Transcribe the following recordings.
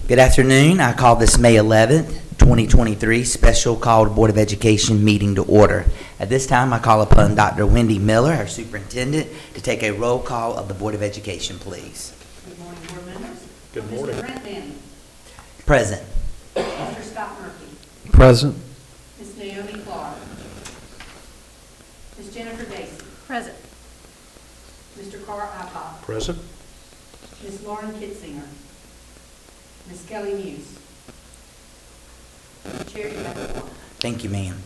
Good afternoon. I call this May 11th, 2023 special called Board of Education meeting to order. At this time, I call upon Dr. Wendy Miller, our superintendent, to take a roll call of the Board of Education, please. Good morning, board members. Good morning. Mr. Brent Manning. Present. Mr. Scott Murphy. Present. Ms. Naomi Clark. Ms. Jennifer Dacey. Present. Mr. Carl Ipop. Present. Ms. Lauren Kitzinger. Ms. Kelly Hughes. Chair, you have the floor. Thank you, ma'am.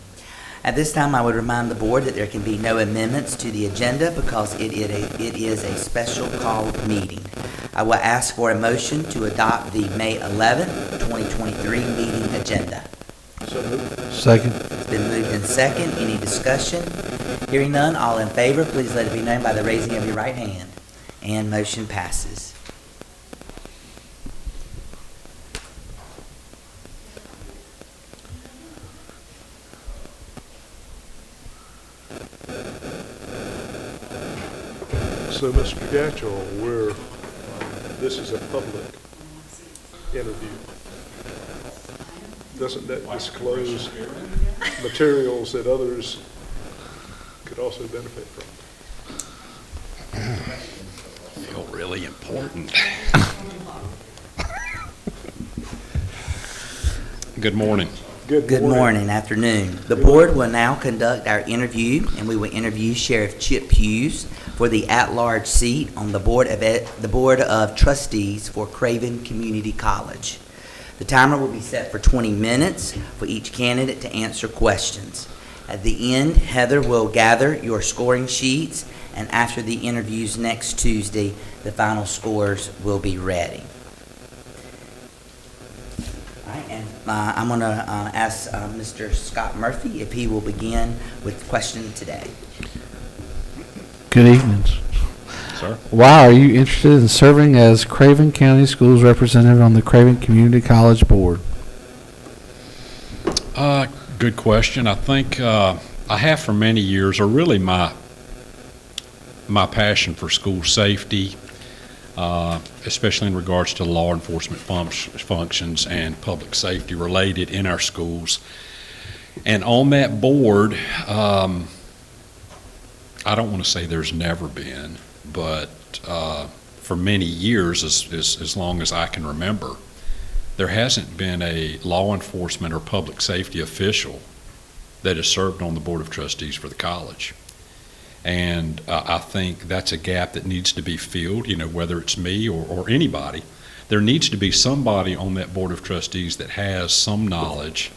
At this time, I would remind the board that there can be no amendments to the agenda because it is a special called meeting. I will ask for a motion to adopt the May 11th, 2023 meeting agenda. So moved. Second. It's been moved in second. Any discussion? Hearing none, all in favor, please let it be known by the raising of your right hand. And motion passes. So, Mr. Gatchell, this is a public interview. Doesn't that disclose materials that others could also benefit from? I feel really important. Good morning. Good morning, afternoon. The board will now conduct our interview, and we will interview Sheriff Chip Hughes for the at-large seat on the Board of Trustees for Craven Community College. The timer will be set for 20 minutes for each candidate to answer questions. At the end, Heather will gather your scoring sheets, and after the interviews next Tuesday, the final scores will be ready. All right, and I'm going to ask Mr. Scott Murphy if he will begin with the question today. Good evening. Sir? Why are you interested in serving as Craven County Schools representative on the Craven Community College Board? Good question. I think I have for many years, or really my passion for school safety, especially in regards to law enforcement functions and public safety related in our schools. And on that board, I don't want to say there's never been, but for many years, as long as I can remember, there hasn't been a law enforcement or public safety official that has served on the Board of Trustees for the college. And I think that's a gap that needs to be filled, whether it's me or anybody. There needs to be somebody on that Board of Trustees that has some knowledge,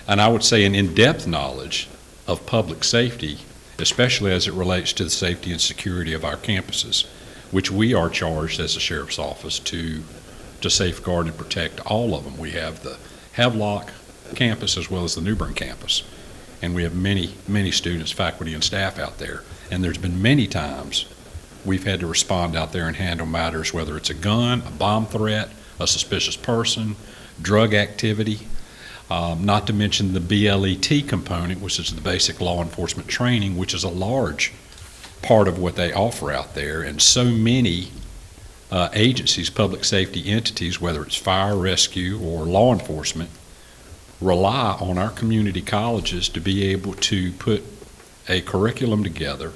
and I would say an in-depth knowledge of public safety, especially as it relates to the safety and security of our campuses, which we are charged as the Sheriff's Office to safeguard and protect all of them. We have the Havelock campus as well as the New Bern campus, and we have many, many students, faculty, and staff out there. And there's been many times we've had to respond out there and handle matters, whether it's a gun, a bomb threat, a suspicious person, drug activity, not to mention the BLET component, which is the basic law enforcement training, which is a large part of what they offer out there. And so many agencies, public safety entities, whether it's fire, rescue, or law enforcement, rely on our community colleges to be able to put a curriculum together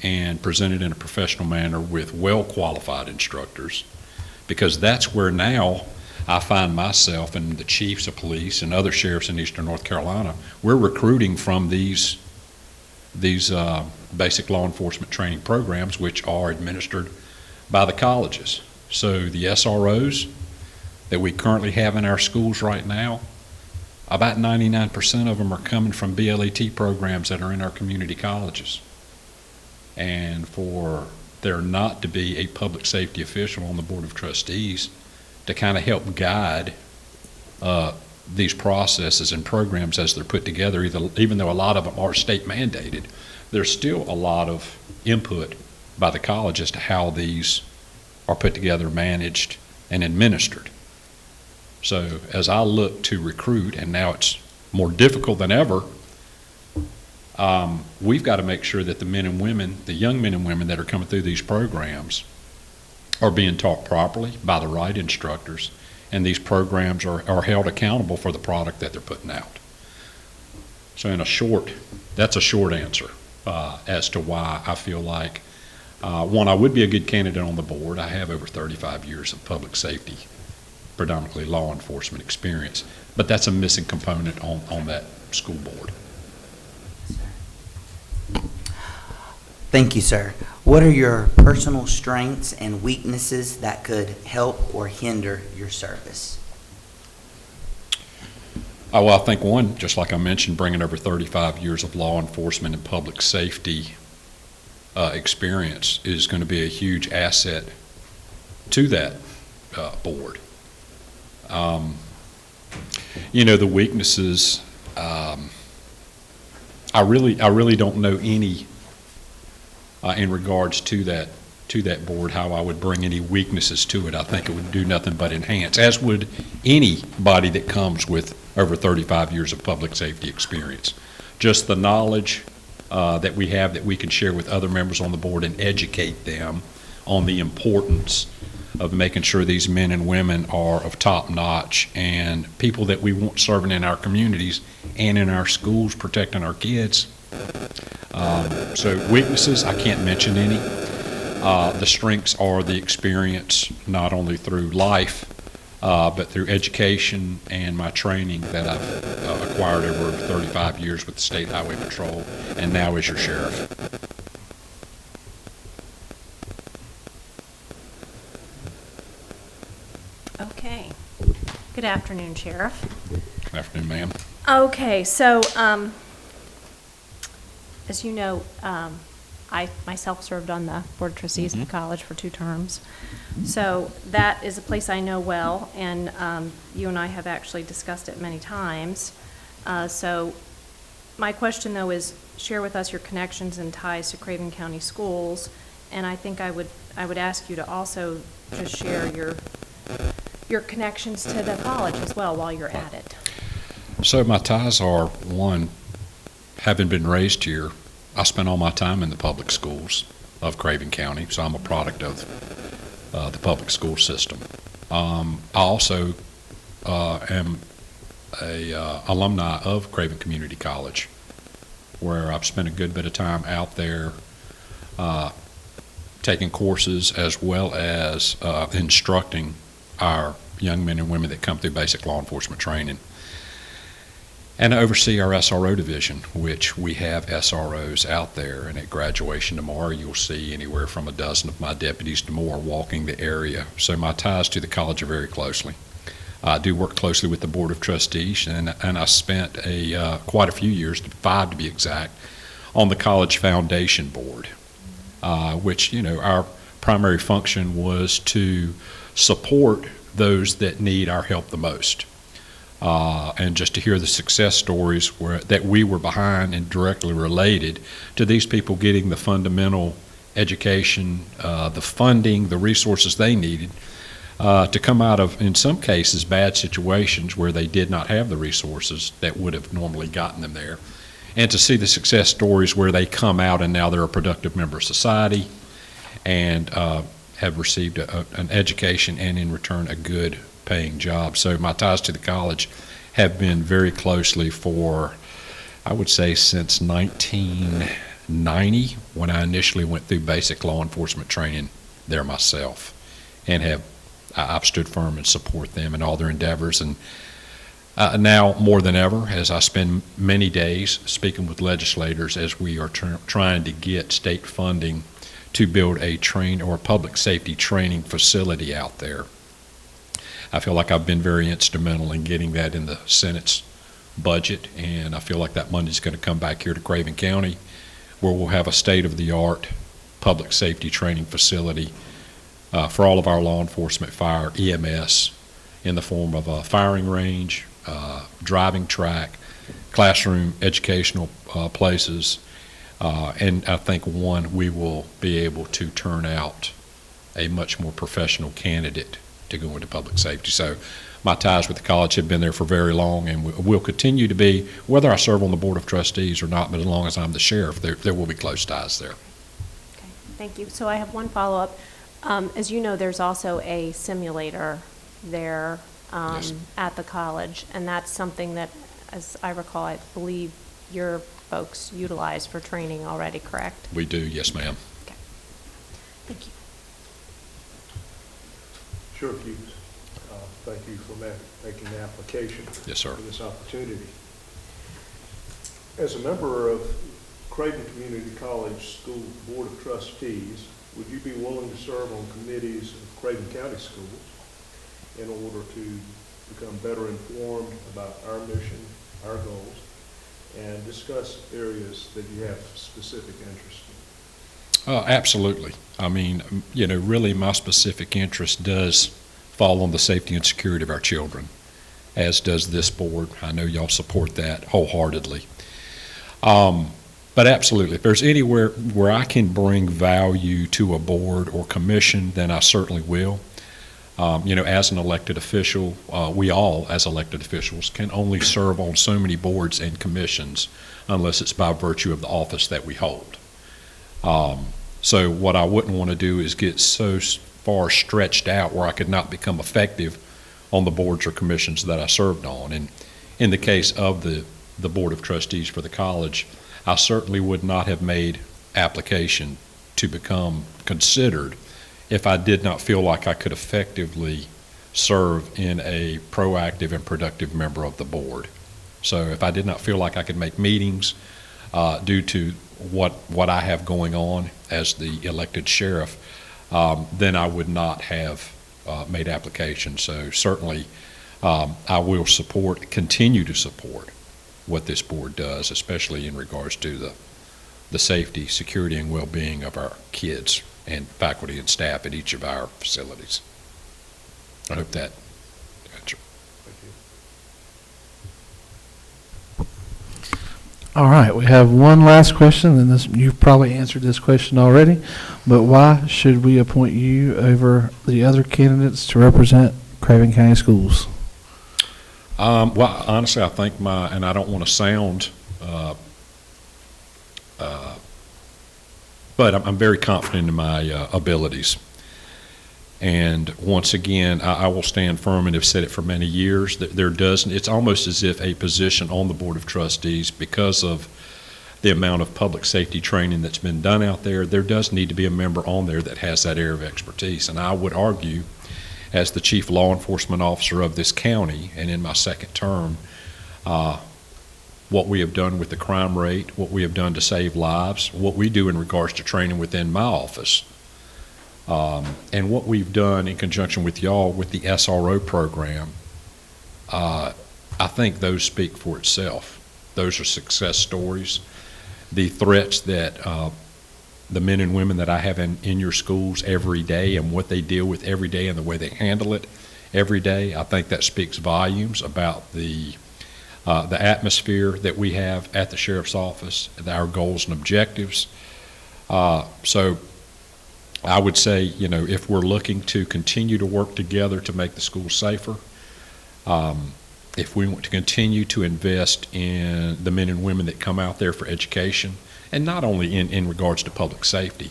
and present it in a professional manner with well-qualified instructors, because that's where now I find myself and the chiefs of police and other sheriffs in Eastern North Carolina, we're recruiting from these basic law enforcement training programs, which are administered by the colleges. So the SROs that we currently have in our schools right now, about 99% of them are coming from BLET programs that are in our community colleges. And for there not to be a public safety official on the Board of Trustees to kind of help guide these processes and programs as they're put together, even though a lot of them are state mandated, there's still a lot of input by the college as to how these are put together, managed, and administered. So as I look to recruit, and now it's more difficult than ever, we've got to make sure that the men and women, the young men and women that are coming through these programs are being taught properly by the right instructors and these programs are held accountable for the product that they're putting out. So that's a short answer as to why I feel like, one, I would be a good candidate on the board. I have over 35 years of public safety, predominantly law enforcement experience, but that's a missing component on that school board. Thank you, sir. What are your personal strengths and weaknesses that could help or hinder your service? Well, I think one, just like I mentioned, bringing over 35 years of law enforcement and public safety experience is going to be a huge asset to that board. The weaknesses, I really don't know any in regards to that board, how I would bring any weaknesses to it. I think it would do nothing but enhance, as would anybody that comes with over 35 years of public safety experience. Just the knowledge that we have that we can share with other members on the board and educate them on the importance of making sure these men and women are of top notch and people that we want serving in our communities and in our schools, protecting our kids. So weaknesses, I can't mention any. The strengths are the experience, not only through life, but through education and my training that I've acquired over 35 years with the State Highway Patrol and now as your sheriff. Okay. Good afternoon, Sheriff. Good afternoon, ma'am. Okay, so, as you know, I myself served on the Board of Trustees of the college for 2 terms. So that is a place I know well, and you and I have actually discussed it many times. So my question, though, is share with us your connections and ties to Craven County Schools, and I think I would ask you to also just share your connections to the college as well while you're at it. So my ties are, one, having been raised here, I spent all my time in the public schools of Craven County, so I'm a product of the public school system. I also am a alumni of Craven Community College, where I've spent a good bit of time out there taking courses as well as instructing our young men and women that come through basic law enforcement training. And I oversee our SRO division, which we have SROs out there, and at graduation tomorrow you'll see anywhere from a dozen of my deputies to more walking the area. So my ties to the college are very closely. I do work closely with the Board of Trustees, and I spent quite a few years, 5 to be exact, on the College Foundation Board, which, our primary function was to support those that need our help the most. And just to hear the success stories that we were behind and directly related to these people getting the fundamental education, the funding, the resources they needed to come out of, in some cases, bad situations where they did not have the resources that would have normally gotten them there. And to see the success stories where they come out and now they're a productive member of society and have received an education and in return a good paying job. So my ties to the college have been very closely for, I would say, since 1990, when I initially went through basic law enforcement training there myself, and I've stood firm and support them in all their endeavors. And now more than ever, as I spend many days speaking with legislators as we are trying to get state funding to build a public safety training facility out there. I feel like I've been very instrumental in getting that in the Senate's budget, and I feel like that money is going to come back here to Craven County, where we'll have a state-of-the-art public safety training facility for all of our law enforcement, fire, EMS, in the form of a firing range, driving track, classroom educational places, and I think, we will be able to turn out a much more professional candidate to go into public safety. So my ties with the college have been there for very long and will continue to be, whether I serve on the Board of Trustees or not, but as long as I'm the sheriff, there will be close ties there. Okay, thank you. So I have one follow-up. As you know, there's also a simulator there Yes. at the college. And that's something that, as I recall, I believe your folks utilize for training already, correct? We do, yes, ma'am. Okay. Thank you. Sure, Hughes. Thank you for making the application. Yes, sir. For this opportunity. As a member of Craven Community College School Board of Trustees, would you be willing to serve on committees of Craven County Schools in order to become better informed about our mission, our goals, and discuss areas that you have specific interest in? Absolutely. I mean, really my specific interest does fall on the safety and security of our children, as does this board. I know y'all support that wholeheartedly. But absolutely, if there's anywhere where I can bring value to a board or commission, then I certainly will. As an elected official, we all, as elected officials, can only serve on so many boards and commissions unless it's by virtue of the office that we hold. So what I wouldn't want to do is get so far stretched out where I could not become effective on the boards or commissions that I served on. And in the case of the Board of Trustees for the college, I certainly would not have made application to become considered if I did not feel like I could effectively serve in a proactive and productive member of the board. So if I did not feel like I could make meetings due to what I have going on as the elected sheriff, then I would not have made application. So certainly I will continue to support what this board does, especially in regards to the safety, security, and well-being of our kids and faculty and staff at each of our facilities. I hope that answers. Thank you. All right, we have one last question, and you've probably answered this question already, but why should we appoint you over the other candidates to represent Craven County Schools? Well, honestly, I think and I don't want to sound, but I'm very confident in my abilities. And once again, I will stand firm and have said it for many years that it's almost as if a position on the Board of Trustees, because of the amount of public safety training that's been done out there does need to be a member on there that has that area of expertise. And I would argue, as the chief law enforcement officer of this county and in my second term, what we have done with the crime rate, what we have done to save lives, what we do in regards to training within my office, and what we've done in conjunction with y'all with the SRO program, I think those speak for itself. Those are success stories. The threats that the men and women that I have in your schools every day and what they deal with every day and the way they handle it every day, I think that speaks volumes about the atmosphere that we have at the sheriff's office, our goals and objectives. So I would say, if we're looking to continue to work together to make the schools safer, if we want to continue to invest in the men and women that come out there for education, and not only in regards to public safety,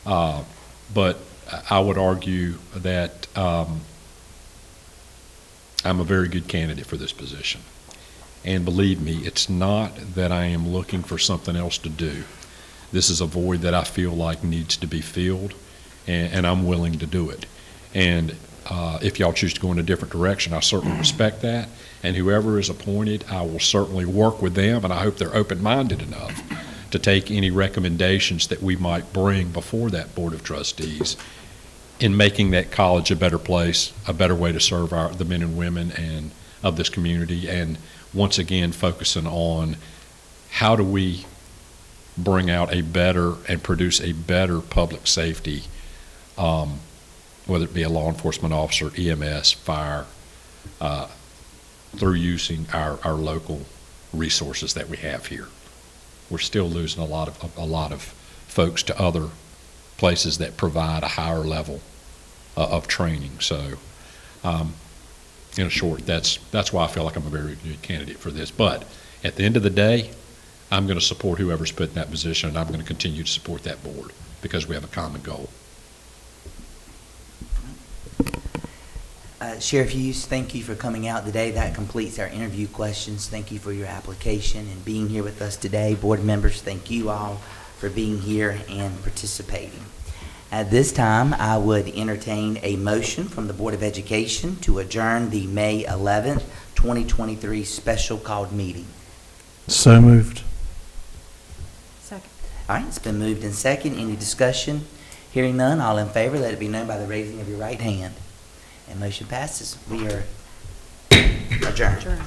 but I would argue that I'm a very good candidate for this position. And believe me, it's not that I am looking for something else to do. This is a void that I feel like needs to be filled, and I'm willing to do it. And if y'all choose to go in a different direction, I certainly respect that. And whoever is appointed, I will certainly work with them, and I hope they're open-minded enough to take any recommendations that we might bring before that Board of Trustees in making that college a better place, a better way to serve the men and women and of this community, and once again focusing on how do we bring out a better and produce a better public safety, whether it be a law enforcement officer, EMS, fire, through using our local resources that we have here. We're still losing a lot of folks to other places that provide a higher level of training. So, in short, that's why I feel like I'm a very good candidate for this. But at the end of the day, I'm going to support whoever's put in that position, and I'm going to continue to support that board because we have a common goal. Sheriff Hughes, thank you for coming out today. That completes our interview questions. Thank you for your application and being here with us today. Board members, thank you all for being here and participating. At this time, I would entertain a motion from the Board of Education to adjourn the May 11th, 2023 special called meeting. So moved. Second. All right, it's been moved in second. Any discussion? Hearing none, all in favor, let it be known by the raising of your right hand. And motion passes. We are adjourned. Adjourn.